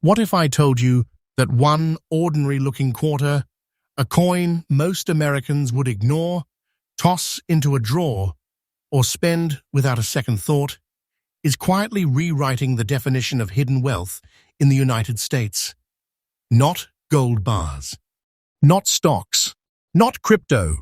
What if I told you that one ordinary-looking quarter, a coin most Americans would ignore, toss into a drawer, or spend without a second thought, is quietly rewriting the definition of hidden wealth in the United States? Not gold bars, not stocks, not crypto.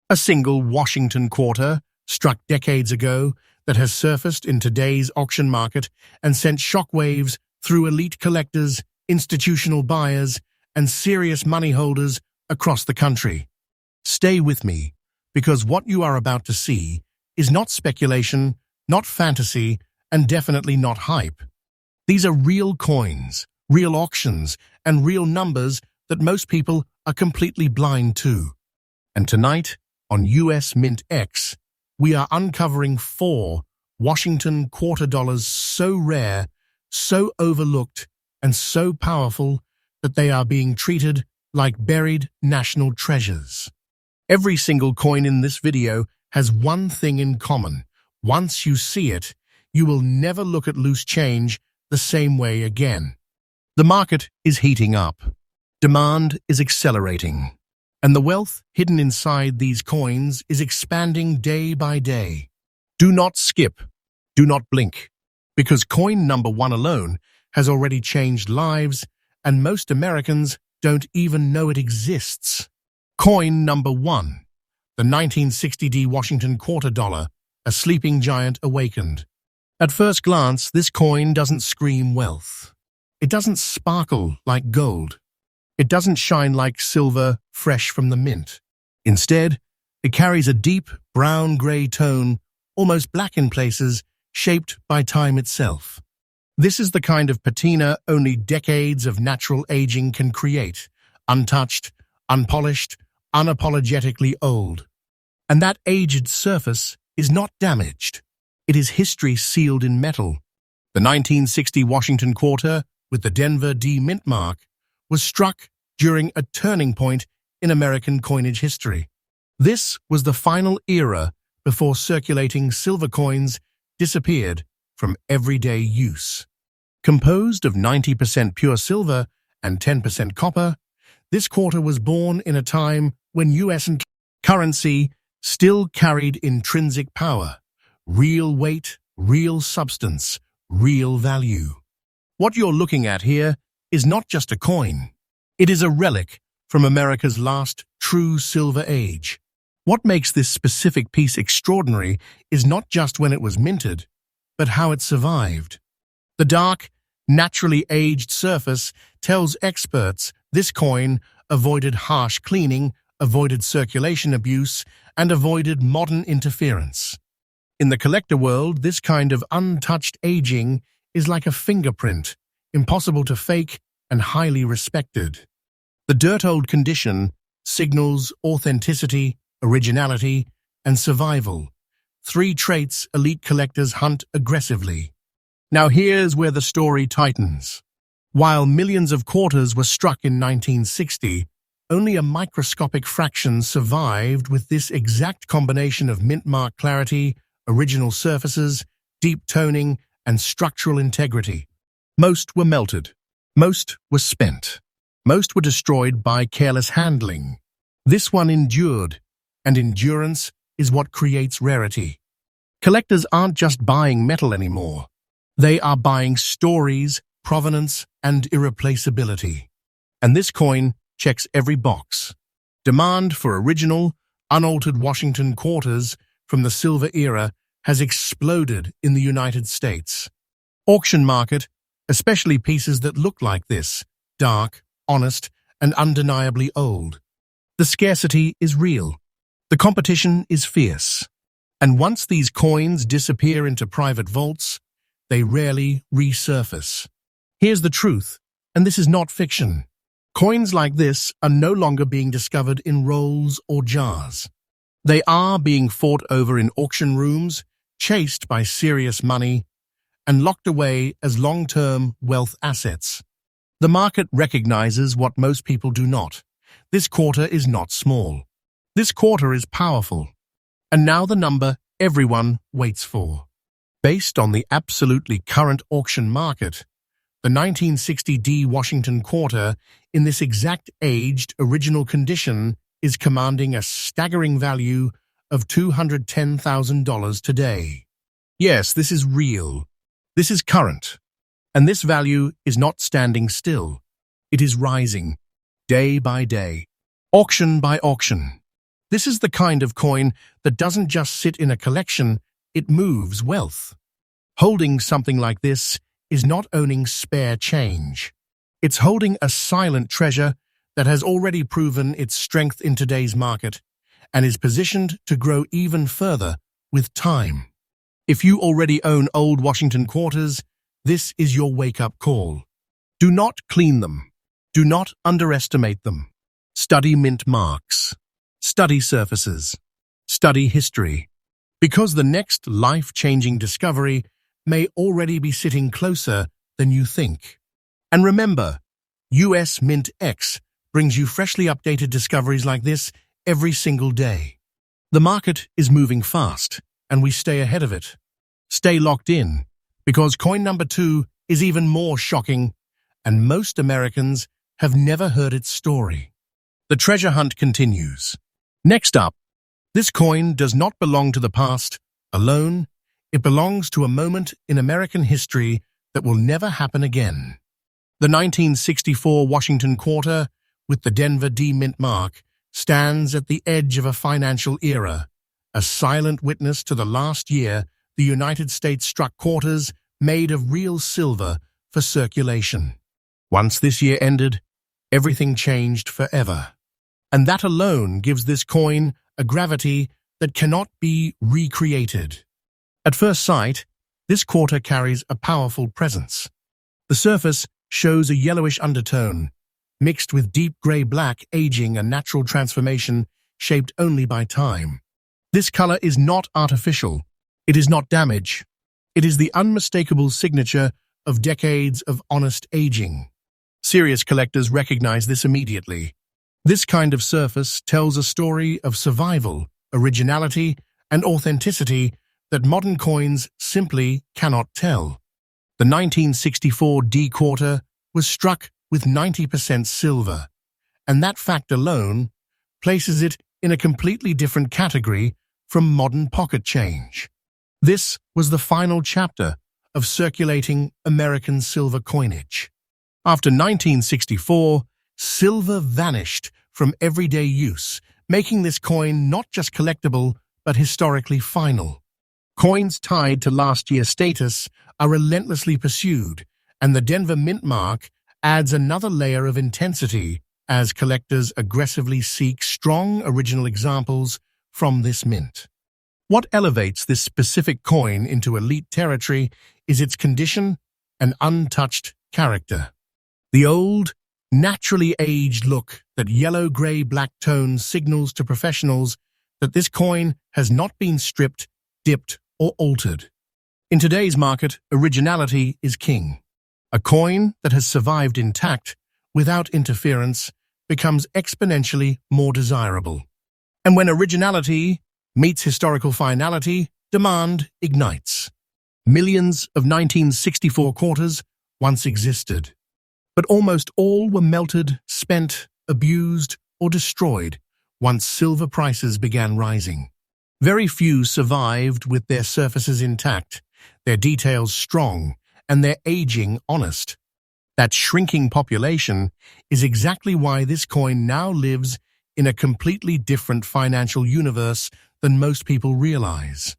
A single Washington quarter, struck decades ago, that has surfaced in today's auction market and sent shockwaves through elite collectors, institutional buyers, and serious money holders across the country. Stay with me, because what you are about to see is not speculation, not fantasy, and definitely not hype. These are real coins, real auctions, and real numbers that most people are completely blind to. And tonight, on US MintX, we are uncovering 4 Washington quarter dollars so rare, so overlooked, and so powerful that they are being treated like buried national treasures. Every single coin in this video has one thing in common. Once you see it, you will never look at loose change the same way again. The market is heating up. Demand is accelerating. And the wealth hidden inside these coins is expanding day by day. Do not skip. Do not blink. Because coin number 1 alone has already changed lives, and most Americans don't even know it exists. Coin number 1. The 1960 Washington quarter dollar, a sleeping giant awakened. At first glance, this coin doesn't scream wealth. It doesn't sparkle like gold. It doesn't shine like silver fresh from the mint. Instead, it carries a deep brown-gray tone, almost black in places, shaped by time itself. This is the kind of patina only decades of natural aging can create, untouched, unpolished, unapologetically old. And that aged surface is not damaged. It is history sealed in metal. The 1960 Washington quarter, with the Denver D mint mark, was struck during a turning point in American coinage history. This was the final era before circulating silver coins disappeared from everyday use. Composed of 90% pure silver and 10% copper, this quarter was born in a time when US currency still carried intrinsic power, real weight, real substance, real value. What you're looking at here is not just a coin. It is a relic from America's last true silver age. What makes this specific piece extraordinary is not just when it was minted, but how it survived. The dark, naturally aged surface tells experts this coin avoided harsh cleaning, avoided circulation abuse, and avoided modern interference. In the collector world, this kind of untouched aging is like a fingerprint, impossible to fake and highly respected. The dirt-old condition signals authenticity, originality, and survival, 3 traits elite collectors hunt aggressively. Now here's where the story tightens. While millions of quarters were struck in 1960, only a microscopic fraction survived with this exact combination of mint mark clarity, original surfaces, deep toning, and structural integrity. Most were melted. Most were spent. Most were destroyed by careless handling. This one endured, and endurance is what creates rarity. Collectors aren't just buying metal anymore. They are buying stories, provenance, and irreplaceability. And this coin checks every box. Demand for original, unaltered Washington quarters from the silver era has exploded in the United States. Auction market, especially pieces that look like this, dark, honest, and undeniably old. The scarcity is real. The competition is fierce. And once these coins disappear into private vaults, they rarely resurface. Here's the truth, and this is not fiction. Coins like this are no longer being discovered in rolls or jars. They are being fought over in auction rooms, chased by serious money, and locked away as long-term wealth assets. The market recognizes what most people do not. This quarter is not small. This quarter is powerful. And now the number everyone waits for. Based on the absolutely current auction market, The 1960D Washington quarter, in this exact aged original condition, is commanding a staggering value of $210,000 today. Yes, this is real. This is current. And this value is not standing still. It is rising, day by day, auction by auction. This is the kind of coin that doesn't just sit in a collection, it moves wealth. Holding something like this is not owning spare change. It's holding a silent treasure that has already proven its strength in today's market and is positioned to grow even further with time. If you already own old Washington quarters, this is your wake-up call. Do not clean them. Do not underestimate them. Study mint marks. Study surfaces. Study history. Because the next life-changing discovery may already be sitting closer than you think. And remember, US MintX brings you freshly updated discoveries like this every single day. The market is moving fast, and we stay ahead of it. Stay locked in, because coin number 2 is even more shocking, and most Americans have never heard its story. The treasure hunt continues. Next up, this coin does not belong to the past alone. It belongs to a moment in American history that will never happen again. The 1964 Washington quarter, with the Denver D mint mark, stands at the edge of a financial era, a silent witness to the last year the United States struck quarters made of real silver for circulation. Once this year ended, everything changed forever. And that alone gives this coin a gravity that cannot be recreated. At first sight, this quarter carries a powerful presence. The surface shows a yellowish undertone, mixed with deep gray-black aging and natural transformation shaped only by time. This color is not artificial. It is not damage. It is the unmistakable signature of decades of honest aging. Serious collectors recognize this immediately. This kind of surface tells a story of survival, originality, and authenticity that modern coins simply cannot tell. The 1964 D quarter was struck with 90% silver, and that fact alone places it in a completely different category from modern pocket change. This was the final chapter of circulating American silver coinage. After 1964, silver vanished from everyday use, making this coin not just collectible, but historically final. Coins tied to last year's status are relentlessly pursued, and the Denver mint mark adds another layer of intensity as collectors aggressively seek strong original examples from this mint. What elevates this specific coin into elite territory is its condition and untouched character. The old, naturally aged look that yellow-gray-black tones signals to professionals that this coin has not been stripped, dipped, or altered. In today's market, originality is king. A coin that has survived intact, without interference, becomes exponentially more desirable. And when originality meets historical finality, demand ignites. Millions of 1964 quarters once existed, but almost all were melted, spent, abused, or destroyed once silver prices began rising. Very few survived with their surfaces intact, their details strong, and their aging honest. That shrinking population is exactly why this coin now lives in a completely different financial universe than most people realize.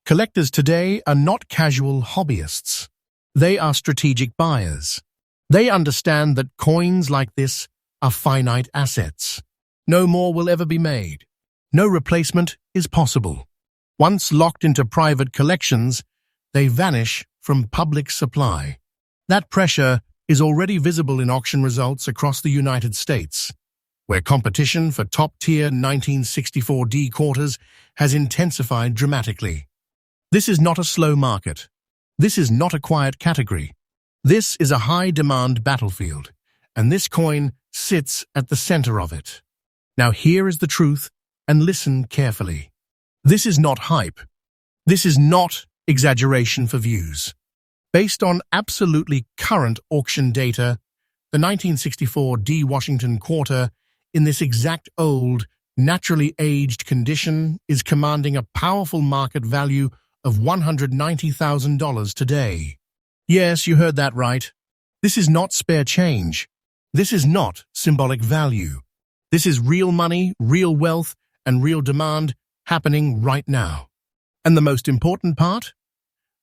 Collectors today are not casual hobbyists. They are strategic buyers. They understand that coins like this are finite assets. No more will ever be made. No replacement is possible. Once locked into private collections, they vanish from public supply. That pressure is already visible in auction results across the United States, where competition for top-tier 1964 D quarters has intensified dramatically. This is not a slow market. This is not a quiet category. This is a high-demand battlefield, and this coin sits at the center of it. Now here is the truth, and listen carefully. This is not hype. This is not exaggeration for views. Based on absolutely current auction data, the 1964 D Washington quarter, in this exact old, naturally aged condition, is commanding a powerful market value of $190,000 today. Yes, you heard that right. This is not spare change. This is not symbolic value. This is real money, real wealth, and real demand happening right now. And the most important part?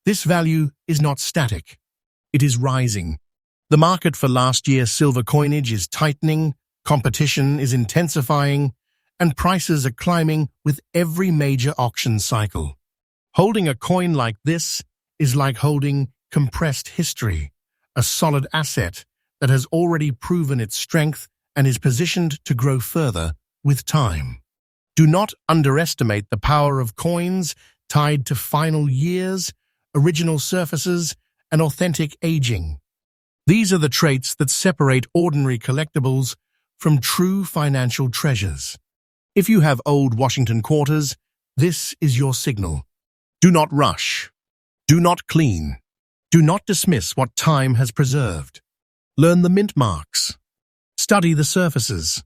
This value is not static. It is rising. The market for last year's silver coinage is tightening, competition is intensifying, and prices are climbing with every major auction cycle. Holding a coin like this is like holding compressed history, a solid asset that has already proven its strength and is positioned to grow further with time. Do not underestimate the power of coins tied to final years, original surfaces, and authentic aging. These are the traits that separate ordinary collectibles from true financial treasures. If you have old Washington quarters, this is your signal. Do not rush. Do not clean. Do not dismiss what time has preserved. Learn the mint marks. Study the surfaces.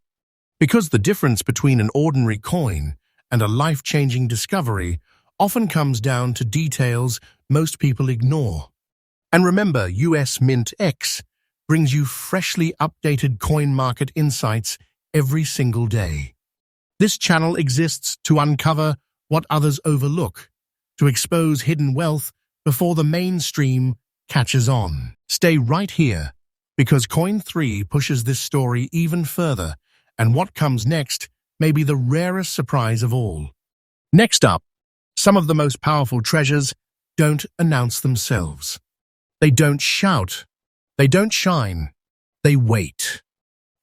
Because the difference between an ordinary coin and a life-changing discovery often comes down to details most people ignore. And remember, US MintX brings you freshly updated coin market insights every single day. This channel exists to uncover what others overlook, to expose hidden wealth before the mainstream catches on. Stay right here, because Coin 3 pushes this story even further, and what comes next may be the rarest surprise of all. Next up, some of the most powerful treasures don't announce themselves. They don't shout. They don't shine. They wait.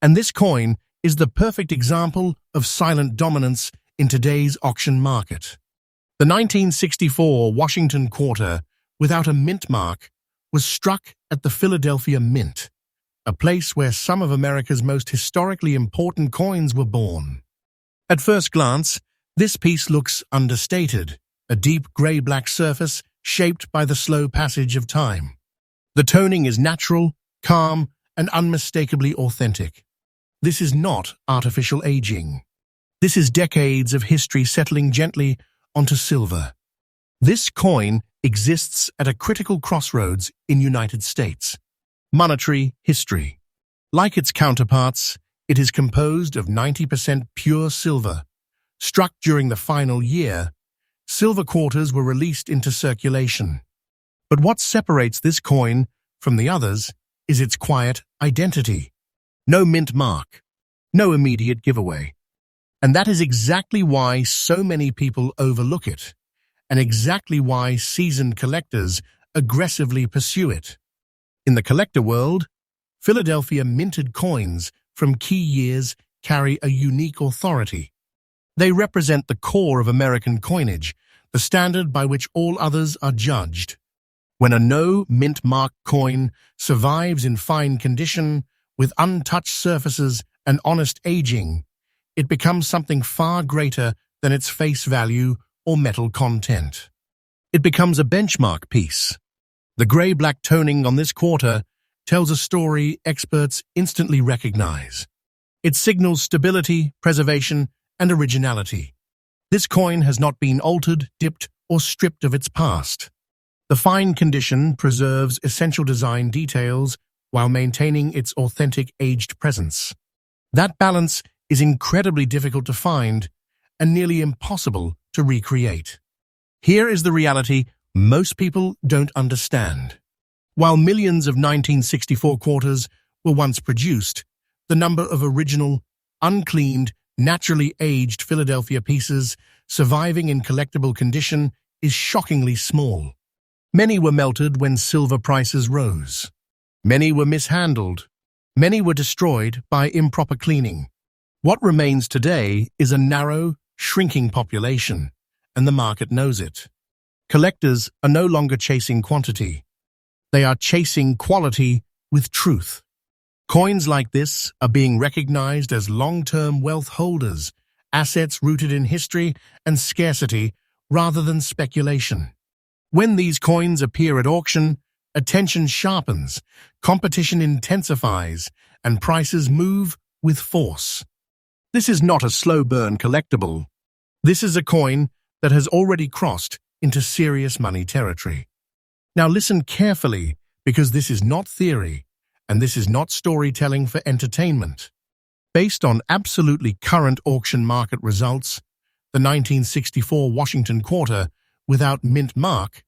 And this coin is the perfect example of silent dominance in today's auction market. The 1964 Washington quarter, without a mint mark, was struck at the Philadelphia Mint, a place where some of America's most historically important coins were born. At first glance, this piece looks understated, a deep gray-black surface shaped by the slow passage of time. The toning is natural, calm, and unmistakably authentic. This is not artificial aging. This is decades of history settling gently onto silver. This coin exists at a critical crossroads in United States. Monetary history. Like its counterparts, it is composed of 90% pure silver. Struck during the final year, silver quarters were released into circulation. But what separates this coin from the others is its quiet identity. No mint mark, no immediate giveaway. And that is exactly why so many people overlook it, and exactly why seasoned collectors aggressively pursue it. In the collector world, Philadelphia minted coins from key years carry a unique authority. They represent the core of American coinage, the standard by which all others are judged. When a no-mint-mark coin survives in fine condition, with untouched surfaces and honest aging, it becomes something far greater than its face value or metal content. It becomes a benchmark piece. The gray-black toning on this quarter tells a story experts instantly recognize. It signals stability, preservation, and originality. This coin has not been altered, dipped, or stripped of its past. The fine condition preserves essential design details while maintaining its authentic aged presence. That balance is incredibly difficult to find and nearly impossible to recreate. Here is the reality most people don't understand. While millions of 1964 quarters were once produced, the number of original, uncleaned, naturally aged Philadelphia pieces surviving in collectible condition is shockingly small. Many were melted when silver prices rose. Many were mishandled. Many were destroyed by improper cleaning. What remains today is a narrow, shrinking population, and the market knows it. Collectors are no longer chasing quantity. They are chasing quality with truth. Coins like this are being recognized as long-term wealth holders, assets rooted in history and scarcity rather than speculation. When these coins appear at auction, attention sharpens, competition intensifies, and prices move with force. This is not a slow-burn collectible. This is a coin that has already crossed into serious money territory. Now listen carefully, because this is not theory, and this is not storytelling for entertainment. Based on absolutely current auction market results, the 1964 Washington quarter without mint mark,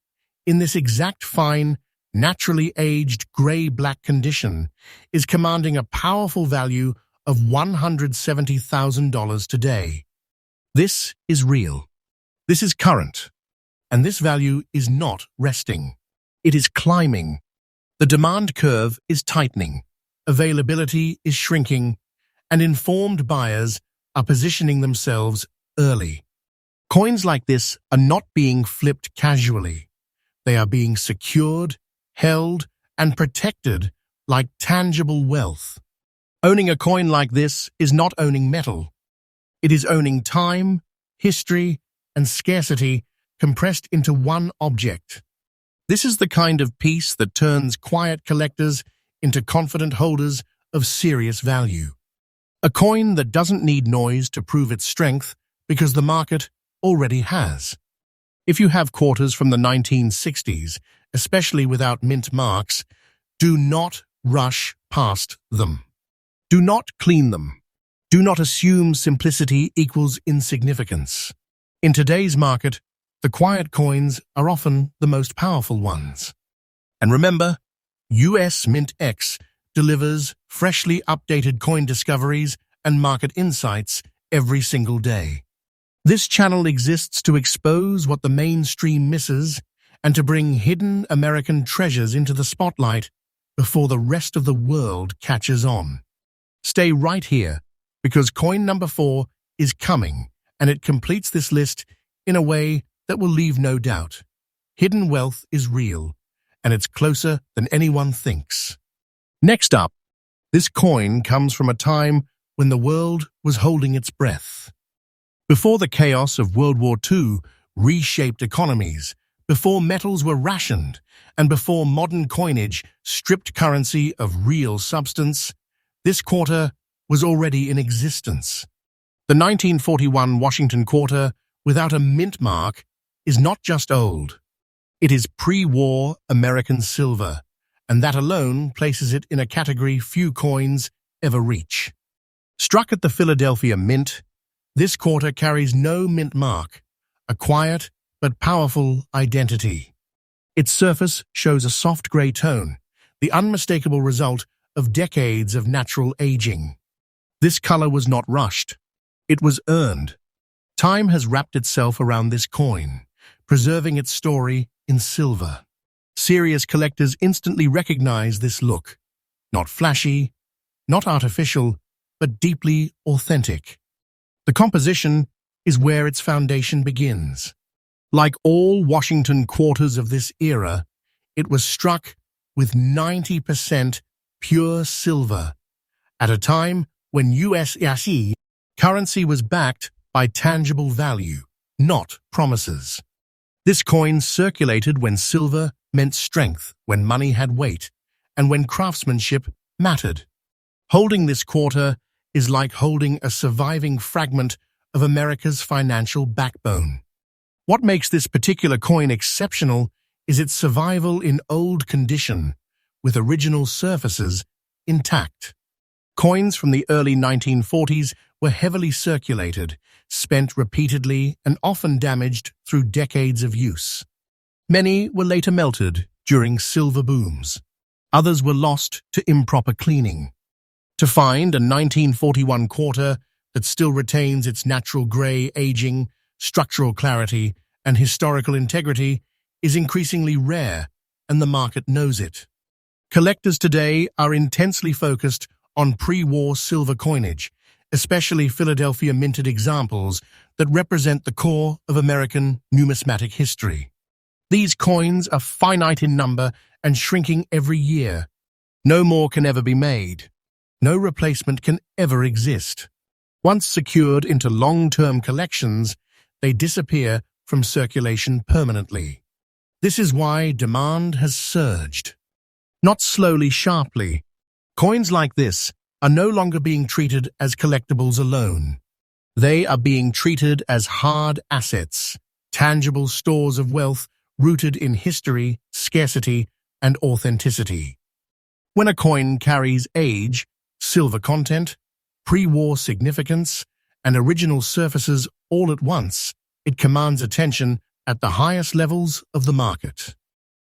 in this exact fine, naturally aged gray-black condition, is commanding a powerful value of $170,000 today. This is real. This is current. And this value is not resting. It is climbing. The demand curve is tightening. Availability is shrinking. And informed buyers are positioning themselves early. Coins like this are not being flipped casually. They are being secured, held, and protected like tangible wealth. Owning a coin like this is not owning metal. It is owning time, history, and scarcity compressed into one object. This is the kind of piece that turns quiet collectors into confident holders of serious value. A coin that doesn't need noise to prove its strength because the market already has. If you have quarters from the 1960s, especially without mint marks, do not rush past them. Do not clean them. Do not assume simplicity equals insignificance. In today's market, the quiet coins are often the most powerful ones. And remember, US MintX delivers freshly updated coin discoveries and market insights every single day. This channel exists to expose what the mainstream misses and to bring hidden American treasures into the spotlight before the rest of the world catches on. Stay right here, because coin number 4 is coming, and it completes this list in a way that will leave no doubt. Hidden wealth is real, and it's closer than anyone thinks. Next up, this coin comes from a time when the world was holding its breath. Before the chaos of World War II reshaped economies, before metals were rationed, and before modern coinage stripped currency of real substance, this quarter was already in existence. The 1941 Washington quarter, without a mint mark, is not just old. It is pre-war American silver, and that alone places it in a category few coins ever reach. Struck at the Philadelphia Mint, this quarter carries no mint mark, a quiet but powerful identity. Its surface shows a soft gray tone, the unmistakable result of decades of natural aging. This color was not rushed. It was earned. Time has wrapped itself around this coin, preserving its story in silver. Serious collectors instantly recognize this look. Not flashy, not artificial, but deeply authentic. The composition is where its foundation begins. Like all Washington quarters of this era, it was struck with 90% pure silver, at a time when US currency was backed by tangible value, not promises. This coin circulated when silver meant strength, when money had weight, and when craftsmanship mattered. Holding this quarter is like holding a surviving fragment of America's financial backbone. What makes this particular coin exceptional is its survival in old condition, with original surfaces intact. Coins from the early 1940s were heavily circulated, spent repeatedly, and often damaged through decades of use. Many were later melted during silver booms. Others were lost to improper cleaning. To find a 1941 quarter that still retains its natural gray aging, structural clarity, and historical integrity is increasingly rare, and the market knows it. Collectors today are intensely focused on pre-war silver coinage, especially Philadelphia minted examples that represent the core of American numismatic history. These coins are finite in number and shrinking every year. No more can ever be made. No replacement can ever exist. Once secured into long-term collections, they disappear from circulation permanently. This is why demand has surged. Not slowly, sharply. Coins like this are no longer being treated as collectibles alone. They are being treated as hard assets, tangible stores of wealth rooted in history, scarcity, and authenticity. When a coin carries age, silver content, pre-war significance, and original surfaces all at once, it commands attention at the highest levels of the market.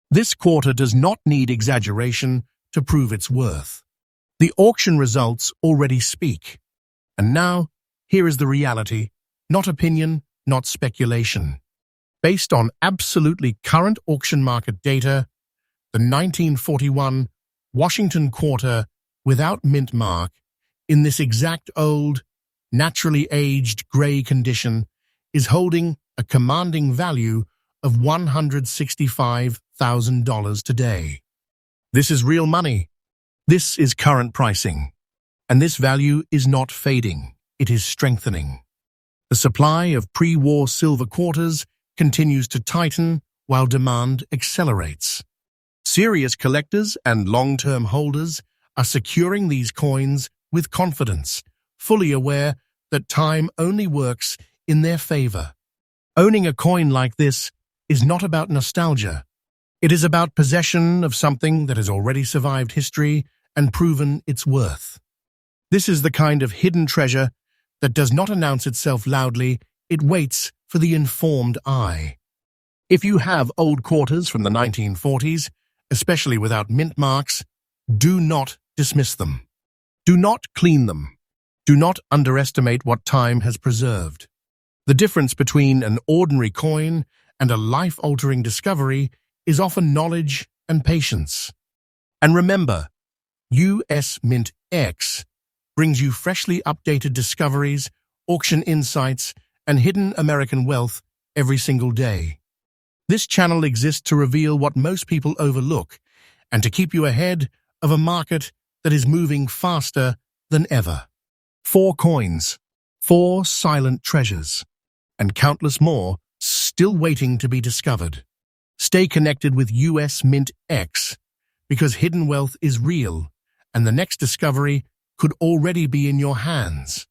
This quarter does not need exaggeration to prove its worth. The auction results already speak. And now, here is the reality, not opinion, not speculation. Based on absolutely current auction market data, the 1941 Washington quarter without mint mark, in this exact old, naturally aged gray condition, is holding a commanding value of $165,000 today. This is real money. This is current pricing. And this value is not fading, it is strengthening. The supply of pre-war silver quarters continues to tighten while demand accelerates. Serious collectors and long-term holders are securing these coins with confidence, fully aware that time only works in their favor. Owning a coin like this is not about nostalgia. It is about possession of something that has already survived history and proven its worth. This is the kind of hidden treasure that does not announce itself loudly, it waits for the informed eye. If you have old quarters from the 1940s, especially without mint marks, do not dismiss them. Do not clean them. Do not underestimate what time has preserved. The difference between an ordinary coin and a life-altering discovery is often knowledge and patience. And remember, US MintX brings you freshly updated discoveries, auction insights, and hidden American wealth every single day. This channel exists to reveal what most people overlook and to keep you ahead of a market that is moving faster than ever. 4 coins, 4 silent treasures, and countless more still waiting to be discovered. Stay connected with US MintX because hidden wealth is real and the next discovery could already be in your hands.